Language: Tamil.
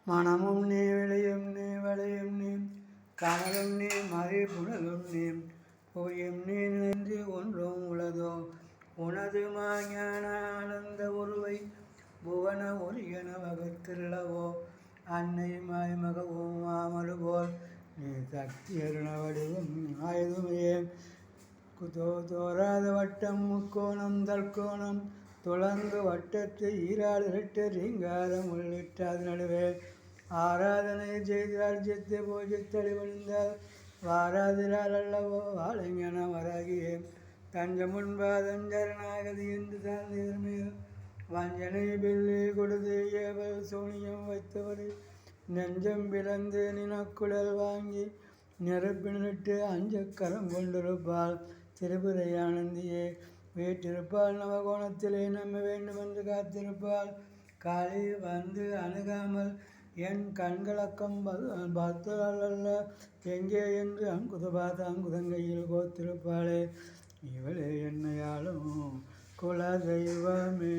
மனமும் நீ விளையும் நீ வளையும் நீ கனலும் நீ மறை புனலும் நீ பொய்யும் நீ நின்று ஒன்றும் உளதோ உனது மாஞான ஆனந்த உருவை புவன ஒரியன வகுத்திருளவோ அன்னை மாய்மகவும் மாமலு போல் நீ சக்தி அருண வடிவம் ஆயுதுமையே தோராத வட்டம் முக்கோணம் தற்கோணம் துளங்கு வட்டத்து ஈராடு இரட்டு ரீங்காரம் உள்ளிட்டாது நடுவே ஆராதனை செய்து அர்ஜித்து பூஜித்தடி வழிந்தால் வாராதிரால் அல்லவோ வாழைஞான வராகியே தஞ்ச முன்பாதஞ்சரணாகதி என்று தாழ்ந்தேல் வஞ்சனை பில்லி கொடுத்து ஏவல் சூனியம் வைத்தவரை நெஞ்சம் பிளந்து நினக்குழல் வாங்கி நெருப்பினிட்டு அஞ்சக்கரம் கொண்டிருப்பாள் திரிபுரை ஆனந்தியே வீட்டிருப்பாள் நவகோணத்திலே நம்ப வேண்டுமென்று காத்திருப்பாள் காளி வந்து அணுகாமல் என் கண்களக்கம் பார்த்தால் அல்ல எங்கே என்று அங்குதங்கையில் கோத்திருப்பாளே இவளே என்னையாலும் குல தெய்வமே.